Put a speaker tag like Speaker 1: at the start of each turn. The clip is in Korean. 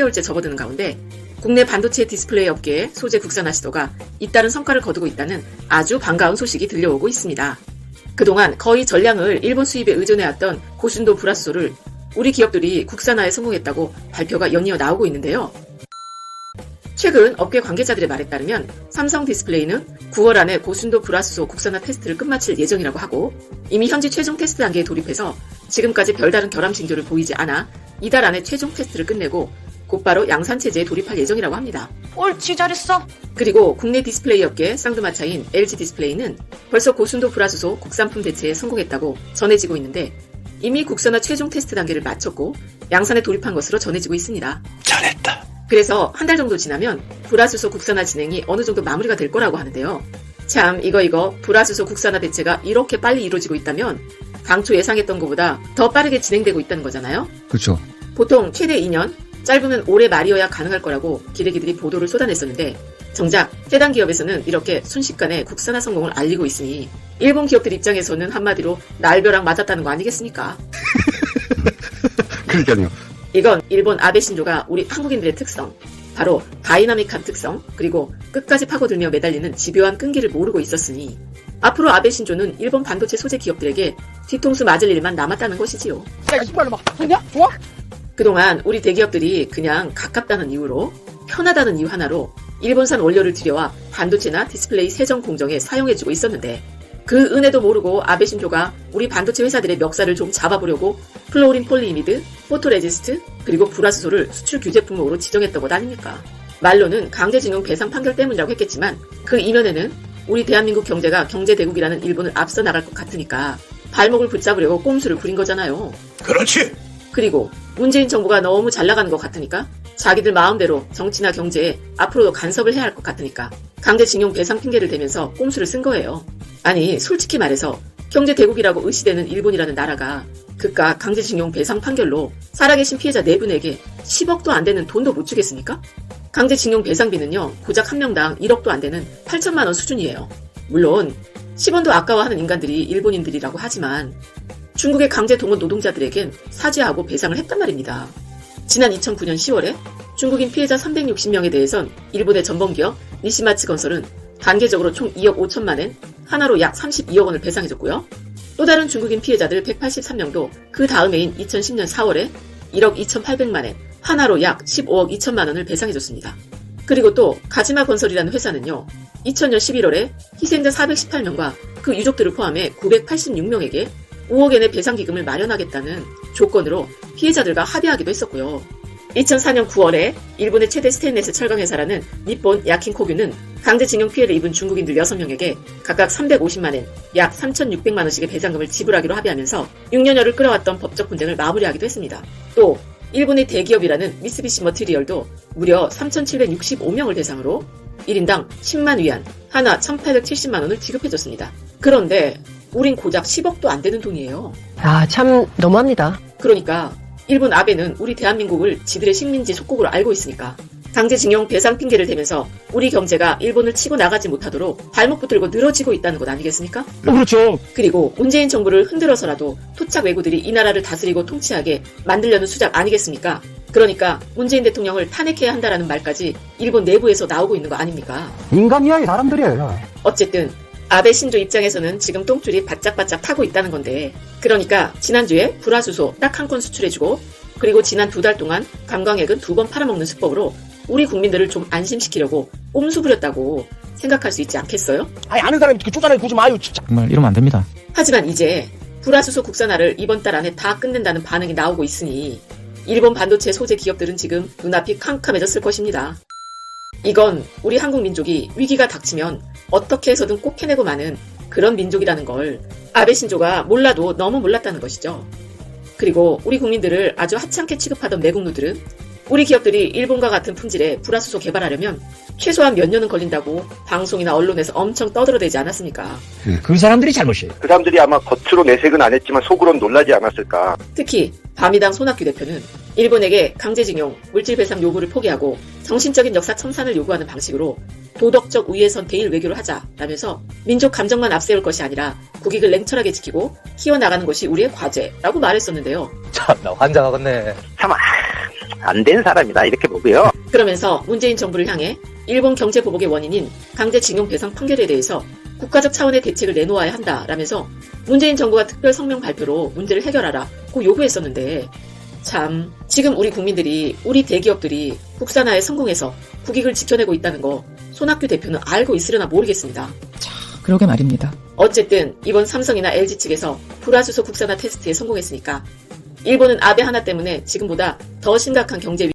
Speaker 1: 3개월째 접어드는 가운데 국내 반도체 디스플레이 업계의 소재 국산화 시도가 잇따른 성과를 거두고 있다는 아주 반가운 소식이 들려오고 있습니다. 그동안 거의 전량을 일본 수입에 의존해왔던 고순도 불화수소를 우리 기업들이 국산화에 성공했다고 발표가 연이어 나오고 있는데요. 최근 업계 관계자들의 말에 따르면 삼성 디스플레이는 9월 안에 고순도 불화수소 국산화 테스트를 끝마칠 예정이라고 하고 이미 현지 최종 테스트 단계에 돌입해서 지금까지 별다른 결함 징조를 보이지 않아 이달 안에 최종 테스트를 끝내고 곧바로 양산체제에 돌입할 예정이라고 합니다.
Speaker 2: 옳지, 잘했어.
Speaker 1: 그리고 국내 디스플레이 업계 쌍두마차인 LG 디스플레이는 벌써 고순도 불화수소 국산품 대체에 성공했다고 전해지고 있는데 이미 국산화 최종 테스트 단계를 마쳤고 양산에 돌입한 것으로 전해지고 있습니다.
Speaker 3: 잘했다.
Speaker 1: 그래서 한 달 정도 지나면 불화수소 국산화 진행이 어느 정도 마무리가 될 거라고 하는데요. 참 이거 불화수소 국산화 대체가 이렇게 빨리 이루어지고 있다면 당초 예상했던 것보다 더 빠르게 진행되고 있다는 거잖아요.
Speaker 3: 그렇죠.
Speaker 1: 보통 최대 2년, 짧으면 올해 말이어야 가능할 거라고 기레기들이 보도를 쏟아냈었는데 정작 해당 기업에서는 이렇게 순식간에 국산화 성공을 알리고 있으니 일본 기업들 입장에서는 한마디로 날벼락 맞았다는 거 아니겠습니까?
Speaker 3: 그러니까요.
Speaker 1: 이건 일본 아베 신조가 우리 한국인들의 특성, 바로 다이나믹한 특성, 그리고 끝까지 파고들며 매달리는 집요한 끈기를 모르고 있었으니 앞으로 아베 신조는 일본 반도체 소재 기업들에게 뒤통수 맞을 일만 남았다는 것이지요.
Speaker 4: 야, 이빨로 막 좋냐? 좋아?
Speaker 1: 그동안 우리 대기업들이 그냥 가깝다는 이유로, 편하다는 이유 하나로 일본산 원료를 들여와 반도체나 디스플레이 세정 공정에 사용해주고 있었는데 그 은혜도 모르고 아베 신조가 우리 반도체 회사들의 멱살을 좀 잡아보려고 플로린 폴리이미드, 포토레지스트, 그리고 불화수소를 수출 규제 품목으로 지정했던 것 아닙니까? 말로는 강제징용 배상 판결 때문이라고 했겠지만 그 이면에는 우리 대한민국 경제가 경제대국이라는 일본을 앞서 나갈 것 같으니까 발목을 붙잡으려고 꼼수를 부린 거잖아요.
Speaker 3: 그렇지.
Speaker 1: 그리고 문재인 정부가 너무 잘 나가는 것 같으니까 자기들 마음대로 정치나 경제에 앞으로도 간섭을 해야 할 것 같으니까 강제징용 배상 핑계를 대면서 꼼수를 쓴 거예요. 아니 솔직히 말해서 경제대국이라고 의시되는 일본이라는 나라가 그깟 강제징용 배상 판결로 살아계신 피해자 4분에게 10억도 안 되는 돈도 못 주겠습니까? 강제징용 배상비는요 고작 한 명당 1억도 안 되는 8천만 원 수준이에요. 물론 10원도 아까워하는 인간들이 일본인들이라고 하지만 중국의 강제 동원 노동자들에겐 사죄하고 배상을 했단 말입니다. 지난 2009년 10월에 중국인 피해자 360명에 대해선 일본의 전범기업 니시마츠 건설은 단계적으로 총 2억 5천만 엔, 하나로 약 32억 원을 배상해줬고요. 또 다른 중국인 피해자들 183명도 그 다음 해인 2010년 4월에 1억 2,800만 엔, 하나로 약 15억 2천만 원을 배상해줬습니다. 그리고 또 가지마 건설이라는 회사는요. 2000년 11월에 희생자 418명과 그 유족들을 포함해 986명에게 5억 엔의 배상기금을 마련하겠다는 조건으로 피해자들과 합의하기도 했었고요. 2004년 9월에 일본의 최대 스테인레스 철강 회사라는 니폰 야킨코규는 강제징용 피해를 입은 중국인들 6명에게 각각 350만 엔, 약 3,600만 원씩의 배상금을 지불하기로 합의하면서 6년여를 끌어왔던 법적 분쟁을 마무리하기도 했습니다. 또 일본의 대기업이라는 미쓰비시 머티리얼도 무려 3,765명을 대상으로 1인당 10만 위안, 하나 1,870만 원을 지급해줬습니다. 그런데 우린 고작 10억도 안 되는 돈이에요.
Speaker 2: 아, 참 너무합니다.
Speaker 1: 그러니까 일본 아베는 우리 대한민국을 지들의 식민지 속국으로 알고 있으니까 강제징용 배상 핑계를 대면서 우리 경제가 일본을 치고 나가지 못하도록 발목 붙들고 늘어지고 있다는 것 아니겠습니까?
Speaker 3: 그렇죠.
Speaker 1: 그리고 문재인 정부를 흔들어서라도 토착 왜구들이 이 나라를 다스리고 통치하게 만들려는 수작 아니겠습니까? 그러니까 문재인 대통령을 탄핵해야 한다라는 말까지 일본 내부에서 나오고 있는 거 아닙니까?
Speaker 4: 인간이야, 이 사람들이야.
Speaker 1: 어쨌든 아베 신조 입장에서는 지금 똥줄이 바짝바짝 타고 있다는 건데 그러니까 지난주에 불화수소 딱 한 건 수출해주고 그리고 지난 2달 동안 관광액은 2번 팔아먹는 수법으로 우리 국민들을 좀 안심시키려고 꼼수 부렸다고 생각할 수 있지 않겠어요?
Speaker 4: 아니, 아는 사람이 그 쪼잔하게 구지 마요, 진짜.
Speaker 3: 정말 이러면 안 됩니다.
Speaker 1: 하지만 이제 불화수소 국산화를 이번 달 안에 다 끝낸다는 반응이 나오고 있으니 일본 반도체 소재 기업들은 지금 눈앞이 캄캄해졌을 것입니다. 이건 우리 한국 민족이 위기가 닥치면 어떻게 해서든 꼭 해내고 마는 그런 민족이라는 걸 아베 신조가 몰라도 너무 몰랐다는 것이죠. 그리고 우리 국민들을 아주 하찮게 취급하던 매국노들은 우리 기업들이 일본과 같은 품질의 불화수소 개발하려면 최소한 몇 년은 걸린다고 방송이나 언론에서 엄청 떠들어대지 않았습니까?
Speaker 3: 그 사람들이 잘못이에요.
Speaker 5: 그 사람들이 아마 겉으로 내색은 안 했지만 속으로는 놀라지 않았을까.
Speaker 1: 특히 바미당 손학규 대표는 일본에게 강제징용, 물질배상 요구를 포기하고 정신적인 역사 청산을 요구하는 방식으로 도덕적 우위에선 대일 외교를 하자라면서 민족 감정만 앞세울 것이 아니라 국익을 냉철하게 지키고 키워나가는 것이 우리의 과제라고 말했었는데요.
Speaker 6: 참나 환장하겠네.
Speaker 5: 참 안 된 사람이다 이렇게 보고요.
Speaker 1: 그러면서 문재인 정부를 향해 일본 경제 보복의 원인인 강제징용 배상 판결에 대해서 국가적 차원의 대책을 내놓아야 한다라면서 문재인 정부가 특별 성명 발표로 문제를 해결하라고 요구했었는데 참 지금 우리 국민들이 우리 대기업들이 국산화에 성공해서 국익을 지켜내고 있다는 거 손학규 대표는 알고 있으려나 모르겠습니다.
Speaker 6: 그러게 말입니다.
Speaker 1: 어쨌든 이번 삼성이나 LG 측에서 불화수소 국산화 테스트에 성공했으니까 일본은 아베 하나 때문에 지금보다 더 심각한 경제